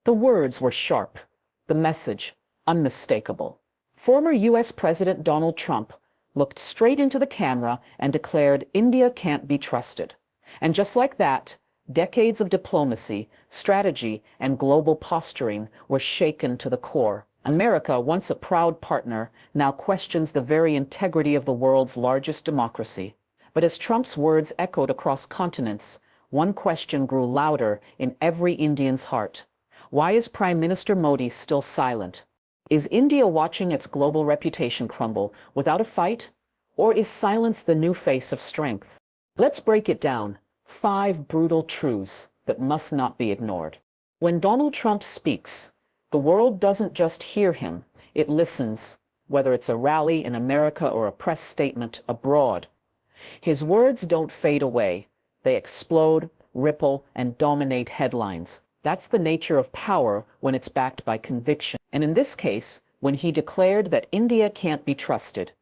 The words were sharp, the message unmistakable. Former U.S. President Donald Trump looked straight into the camera and declared India can't be trusted. And just like that, decades of diplomacy, strategy, and global posturing were shaken to the core. America, once a proud partner, now questions the very integrity of the world's largest democracy. But as Trump's words echoed across continents, one question grew louder in every Indian's heart. Why is Prime Minister Modi still silent? Is India watching its global reputation crumble without a fight? Or is silence the new face of strength? Let's break it down. 5 brutal truths that must not be ignored. When Donald Trump speaks, the world doesn't just hear him, it listens, whether it's a rally in America or a press statement abroad. His words don't fade away. They explode, ripple, and dominate headlines. That's the nature of power when it's backed by conviction. And in this case, when he declared that India can't be trusted,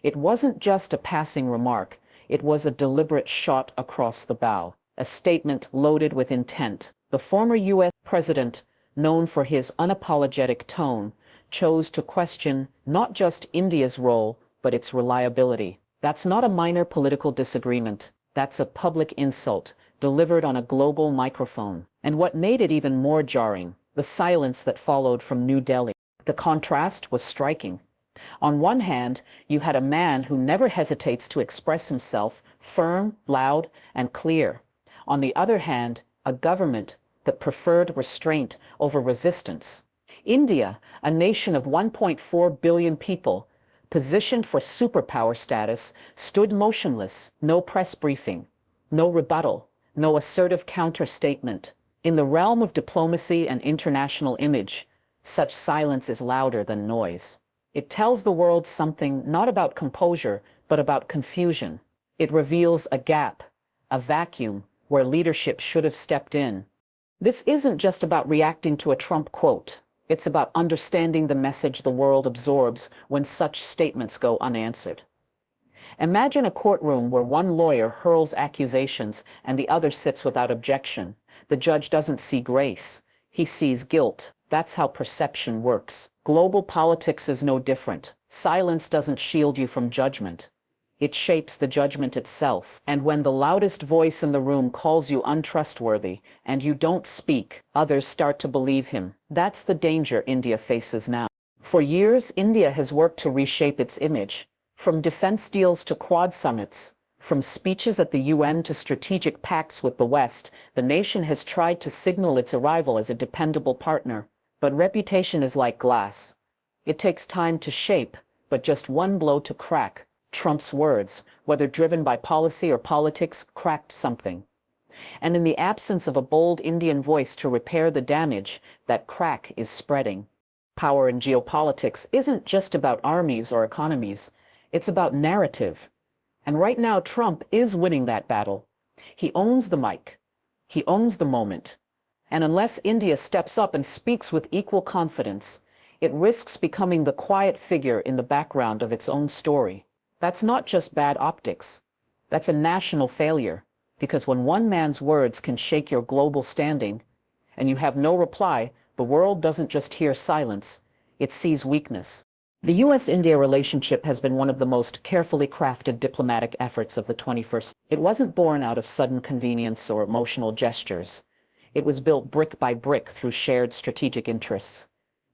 it wasn't just a passing remark, it was a deliberate shot across the bow, a statement loaded with intent. The former U.S. president, known for his unapologetic tone, chose to question not just India's role, but its reliability. That's not a minor political disagreement. That's a public insult, delivered on a global microphone. And what made it even more jarring, the silence that followed from New Delhi. The contrast was striking. On one hand, you had a man who never hesitates to express himself, firm, loud, and clear. On the other hand, a government that preferred restraint over resistance. India, a nation of 1.4 billion people, positioned for superpower status, stood motionless, no press briefing, no rebuttal, no assertive counter-statement. In the realm of diplomacy and international image, such silence is louder than noise. It tells the world something not about composure, but about confusion. It reveals a gap, a vacuum, where leadership should have stepped in. This isn't just about reacting to a Trump quote. It's about understanding the message the world absorbs when such statements go unanswered. Imagine a courtroom where one lawyer hurls accusations and the other sits without objection. The judge doesn't see grace. He sees guilt. That's how perception works. Global politics is no different. Silence doesn't shield you from judgment. It shapes the judgment itself. And when the loudest voice in the room calls you untrustworthy and you don't speak, others start to believe him. That's the danger India faces now. For years, India has worked to reshape its image. From defense deals to Quad summits, from speeches at the UN to strategic pacts with the West, the nation has tried to signal its arrival as a dependable partner. But reputation is like glass. It takes time to shape, but just one blow to crack. Trump's words, whether driven by policy or politics, cracked something. And in the absence of a bold Indian voice to repair the damage, that crack is spreading. Power in geopolitics isn't just about armies or economies. It's about narrative. And right now, Trump is winning that battle. He owns the mic. He owns the moment. And unless India steps up and speaks with equal confidence, it risks becoming the quiet figure in the background of its own story. That's not just bad optics. That's a national failure, because when one man's words can shake your global standing, and you have no reply, the world doesn't just hear silence, it sees weakness. The U.S.-India relationship has been one of the most carefully crafted diplomatic efforts of the 21st. It wasn't born out of sudden convenience or emotional gestures. It was built brick by brick through shared strategic interests,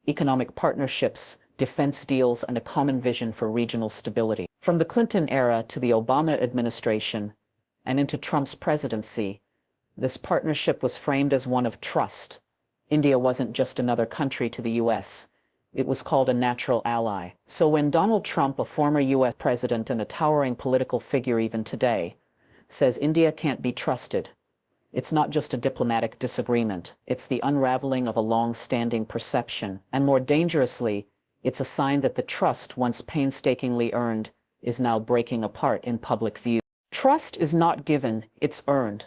economic partnerships, defense deals, and a common vision for regional stability. From the Clinton era to the Obama administration and into Trump's presidency, this partnership was framed as one of trust. India wasn't just another country to the U.S. It was called a natural ally. So when Donald Trump, a former U.S. president and a towering political figure even today, says India can't be trusted, it's not just a diplomatic disagreement. It's the unraveling of a long-standing perception. And more dangerously, it's a sign that the trust, once painstakingly earned, is now breaking apart in public view. Trust is not given, it's earned.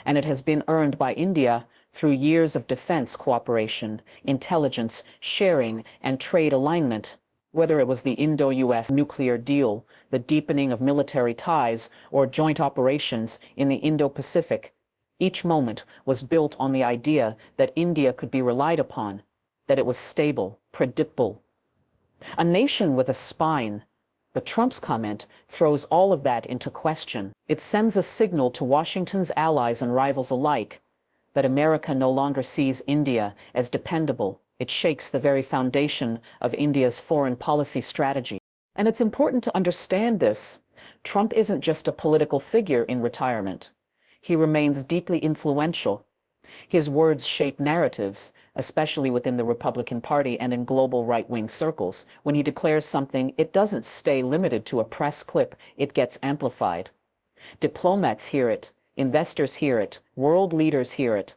And it has been earned by India through years of defense cooperation, intelligence sharing, and trade alignment. Whether it was the Indo-US nuclear deal, the deepening of military ties, or joint operations in the Indo-Pacific, Each moment was built on the idea that India could be relied upon, that it was stable, predictable, a nation with a spine. But Trump's comment throws all of that into question. It sends a signal to Washington's allies and rivals alike that America no longer sees India as dependable. It shakes the very foundation of India's foreign policy strategy. And it's important to understand this. Trump isn't just a political figure in retirement. He remains deeply influential. His words shape narratives, especially within the Republican Party and in global right-wing circles. When he declares something, it doesn't stay limited to a press clip, it gets amplified. Diplomats hear it, investors hear it, world leaders hear it.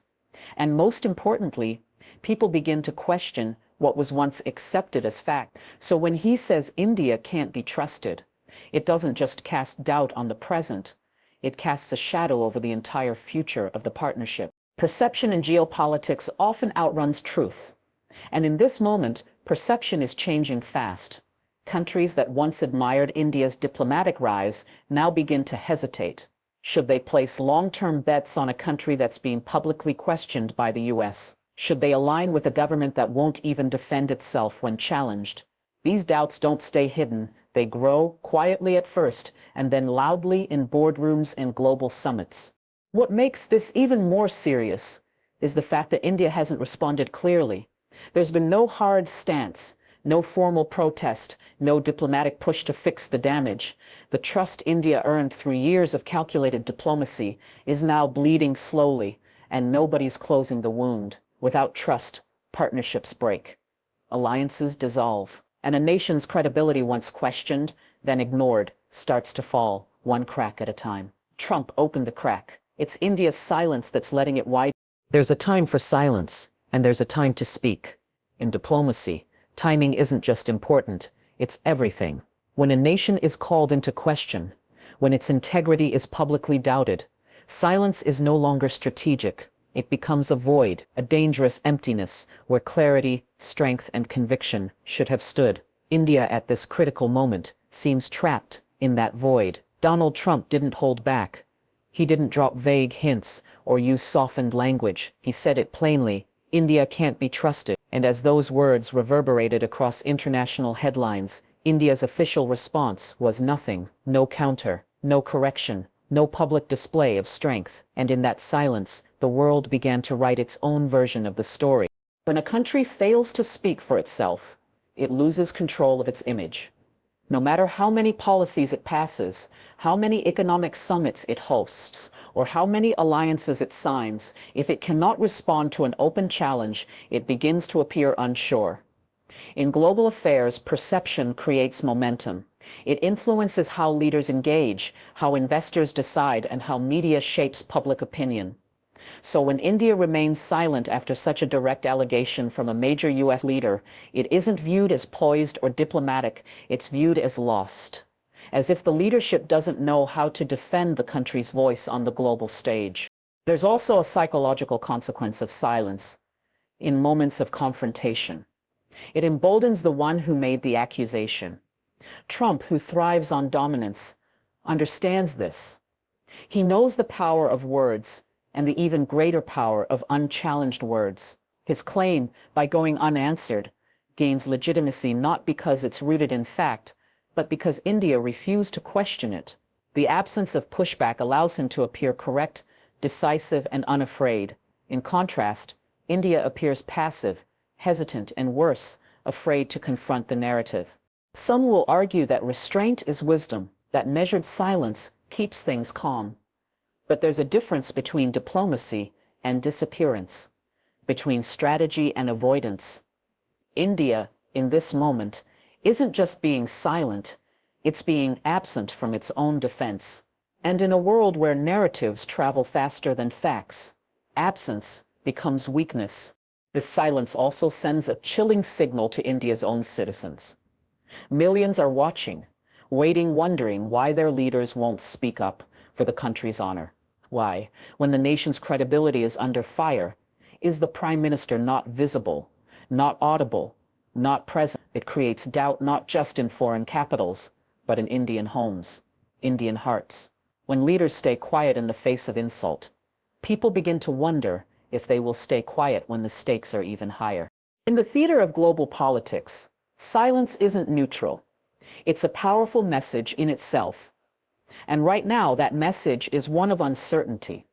And most importantly, people begin to question what was once accepted as fact. So when he says India can't be trusted, it doesn't just cast doubt on the present, it casts a shadow over the entire future of the partnership. Perception in geopolitics often outruns truth. And in this moment, perception is changing fast. Countries that once admired India's diplomatic rise now begin to hesitate. Should they place long-term bets on a country that's being publicly questioned by the U.S.? Should they align with a government that won't even defend itself when challenged? These doubts don't stay hidden. They grow quietly at first and then loudly in boardrooms and global summits. What makes this even more serious is the fact that India hasn't responded clearly. There's been no hard stance, no formal protest, no diplomatic push to fix the damage. The trust India earned through years of calculated diplomacy is now bleeding slowly, and nobody's closing the wound. Without trust, partnerships break, alliances dissolve, and a nation's credibility once questioned, then ignored, starts to fall, one crack at a time. Trump opened the crack. It's India's silence that's letting it widen. There's a time for silence, and there's a time to speak. In diplomacy, timing isn't just important, it's everything. When a nation is called into question, when its integrity is publicly doubted, silence is no longer strategic. It becomes a void, a dangerous emptiness, where clarity, strength, and conviction should have stood. India at this critical moment seems trapped in that void. Donald Trump didn't hold back. He didn't drop vague hints or use softened language. He said it plainly: India can't be trusted. And as those words reverberated across international headlines, India's official response was nothing. No counter, no correction, no public display of strength. And in that silence, the world began to write its own version of the story. When a country fails to speak for itself, it loses control of its image. No matter how many policies it passes, how many economic summits it hosts, or how many alliances it signs, if it cannot respond to an open challenge, it begins to appear unsure. In global affairs, perception creates momentum. It influences how leaders engage, how investors decide, and how media shapes public opinion. So when India remains silent after such a direct allegation from a major U.S. leader, it isn't viewed as poised or diplomatic, it's viewed as lost. As if the leadership doesn't know how to defend the country's voice on the global stage. There's also a psychological consequence of silence. In moments of confrontation, it emboldens the one who made the accusation. Trump, who thrives on dominance, understands this. He knows the power of words and the even greater power of unchallenged words. His claim, by going unanswered, gains legitimacy not because it's rooted in fact, but because India refused to question it. The absence of pushback allows him to appear correct, decisive, and unafraid. In contrast, India appears passive, hesitant, and worse, afraid to confront the narrative. Some will argue that restraint is wisdom, that measured silence keeps things calm. But there's a difference between diplomacy and disappearance, between strategy and avoidance. India, in this moment, isn't just being silent, it's being absent from its own defense. And in a world where narratives travel faster than facts, absence becomes weakness. This silence also sends a chilling signal to India's own citizens. Millions are watching, waiting, wondering why their leaders won't speak up for the country's honor. Why, when the nation's credibility is under fire, is the Prime Minister not visible, not audible, not present? It creates doubt not just in foreign capitals, but in Indian homes, Indian hearts. When leaders stay quiet in the face of insult, people begin to wonder if they will stay quiet when the stakes are even higher. In the theater of global politics, silence isn't neutral. It's a powerful message in itself. And right now, that message is one of uncertainty.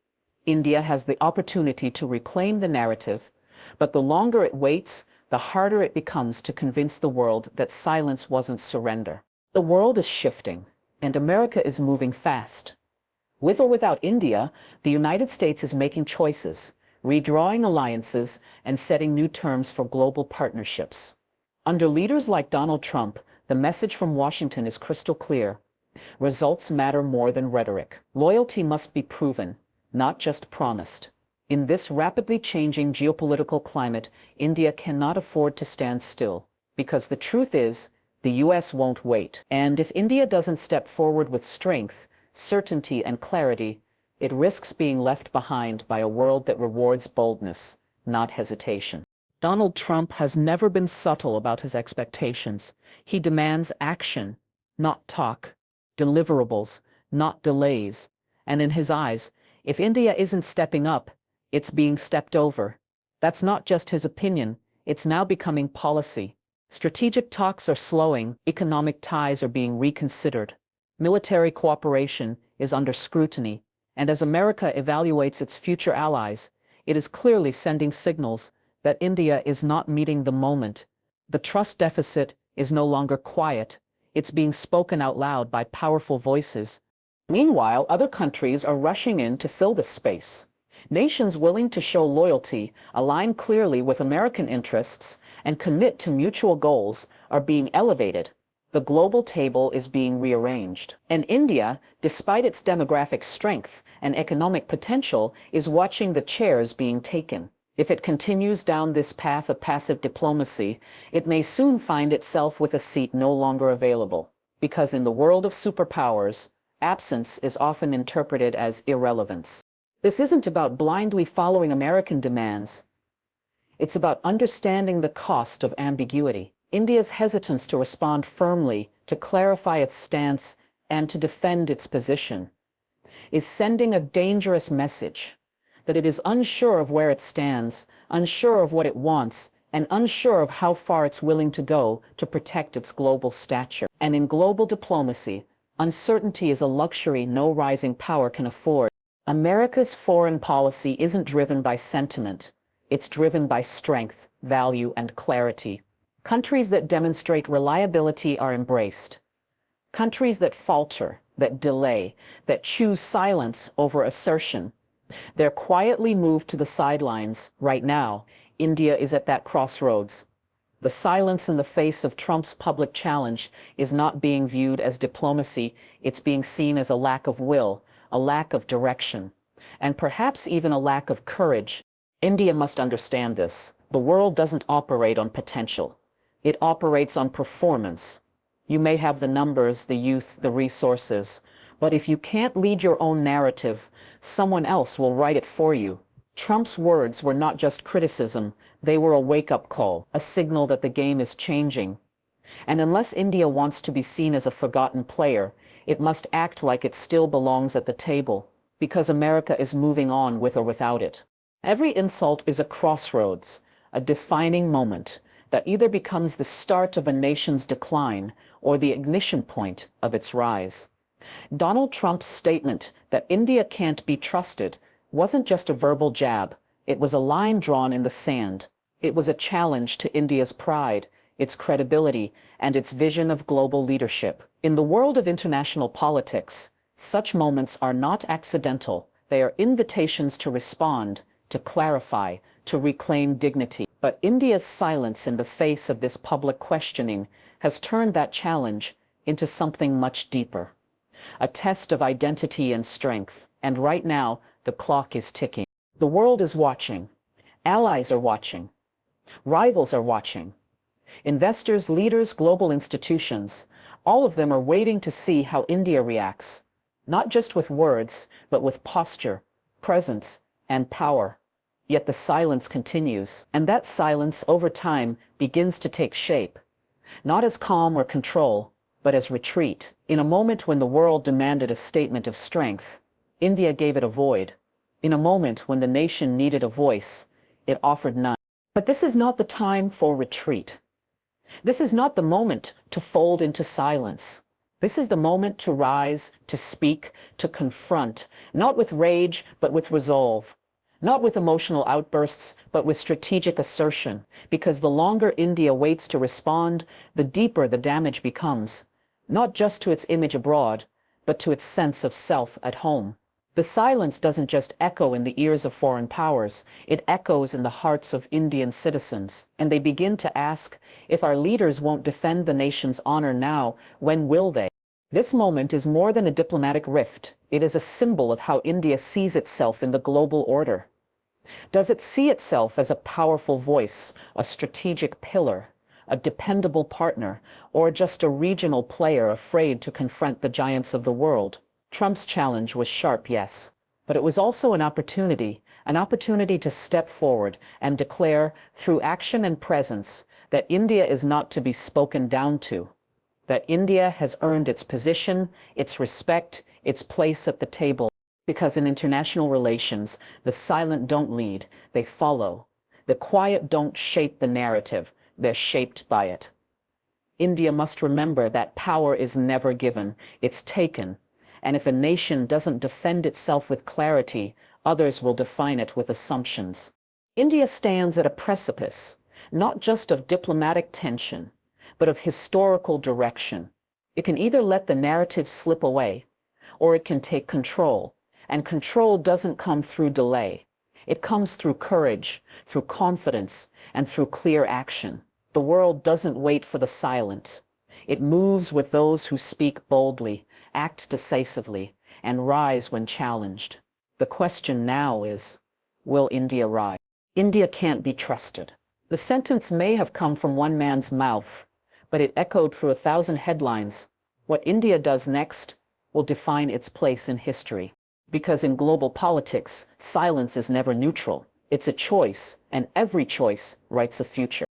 India has the opportunity to reclaim the narrative, but the longer it waits, the harder it becomes to convince the world that silence wasn't surrender. The world is shifting, and America is moving fast. With or without India, the United States is making choices, redrawing alliances, and setting new terms for global partnerships. Under leaders like Donald Trump, the message from Washington is crystal clear. Results matter more than rhetoric. Loyalty must be proven, not just promised. In this rapidly changing geopolitical climate, India cannot afford to stand still, because the truth is, the U.S. won't wait. And if India doesn't step forward with strength, certainty, and clarity, it risks being left behind by a world that rewards boldness, not hesitation. Donald Trump has never been subtle about his expectations. He demands action, not talk, deliverables, not delays. And in his eyes, if India isn't stepping up, it's being stepped over. That's not just his opinion, it's now becoming policy. Strategic talks are slowing, economic ties are being reconsidered. Military cooperation is under scrutiny, and as America evaluates its future allies, it is clearly sending signals that India is not meeting the moment. The trust deficit is no longer quiet, it's being spoken out loud by powerful voices. Meanwhile, other countries are rushing in to fill this space. Nations willing to show loyalty, align clearly with American interests, and commit to mutual goals are being elevated. The global table is being rearranged. And India, despite its demographic strength and economic potential, is watching the chairs being taken. If it continues down this path of passive diplomacy, it may soon find itself with a seat no longer available. Because in the world of superpowers, absence is often interpreted as irrelevance. This isn't about blindly following American demands. It's about understanding the cost of ambiguity. India's hesitance to respond firmly, to clarify its stance, and to defend its position is sending a dangerous message that it is unsure of where it stands, unsure of what it wants, and unsure of how far it's willing to go to protect its global stature. And in global diplomacy, uncertainty is a luxury no rising power can afford. America's foreign policy isn't driven by sentiment. It's driven by strength, value, and clarity. Countries that demonstrate reliability are embraced. Countries that falter, that delay, that choose silence over assertion, they're quietly moved to the sidelines. Right now, India is at that crossroads. The silence in the face of Trump's public challenge is not being viewed as diplomacy, it's being seen as a lack of will, a lack of direction, and perhaps even a lack of courage. India must understand this. The world doesn't operate on potential. It operates on performance. You may have the numbers, the youth, the resources, but if you can't lead your own narrative, someone else will write it for you. Trump's words were not just criticism, they were a wake-up call, a signal that the game is changing. And unless India wants to be seen as a forgotten player, it must act like it still belongs at the table, because America is moving on with or without it. Every insult is a crossroads, a defining moment that either becomes the start of a nation's decline or the ignition point of its rise. Donald Trump's statement that India can't be trusted wasn't just a verbal jab, it was a line drawn in the sand. It was a challenge to India's pride, its credibility, and its vision of global leadership. In the world of international politics, such moments are not accidental. They are invitations to respond, to clarify, to reclaim dignity. But India's silence in the face of this public questioning has turned that challenge into something much deeper. A test of identity and strength. And right now, the clock is ticking. The world is watching. Allies are watching. Rivals are watching. Investors, leaders, global institutions, all of them are waiting to see how India reacts, not just with words, but with posture, presence, and power. Yet the silence continues, and that silence over time begins to take shape, not as calm or control, but as retreat. In a moment when the world demanded a statement of strength, India gave it a void. In a moment when the nation needed a voice, it offered none. But this is not the time for retreat. This is not the moment to fold into silence. This is the moment to rise, to speak, to confront, not with rage, but with resolve. Not with emotional outbursts, but with strategic assertion, because the longer India waits to respond, the deeper the damage becomes, not just to its image abroad, but to its sense of self at home. The silence doesn't just echo in the ears of foreign powers, it echoes in the hearts of Indian citizens, and they begin to ask, if our leaders won't defend the nation's honor now, when will they? This moment is more than a diplomatic rift. It is a symbol of how India sees itself in the global order. Does it see itself as a powerful voice, a strategic pillar, a dependable partner, or just a regional player afraid to confront the giants of the world? Trump's challenge was sharp, yes, but it was also an opportunity to step forward and declare, through action and presence, that India is not to be spoken down to, that India has earned its position, its respect, its place at the table. Because in international relations, the silent don't lead, they follow. The quiet don't shape the narrative, they're shaped by it. India must remember that power is never given, it's taken. And if a nation doesn't defend itself with clarity, others will define it with assumptions. India stands at a precipice, not just of diplomatic tension, but of historical direction. It can either let the narrative slip away, or it can take control. And control doesn't come through delay. It comes through courage, through confidence, and through clear action. The world doesn't wait for the silent. It moves with those who speak boldly, act decisively, and rise when challenged. The question now is, will India rise? India can't be trusted. The sentence may have come from one man's mouth, but it echoed through 1,000 headlines. What India does next will define its place in history. Because in global politics, silence is never neutral. It's a choice, and every choice writes a future.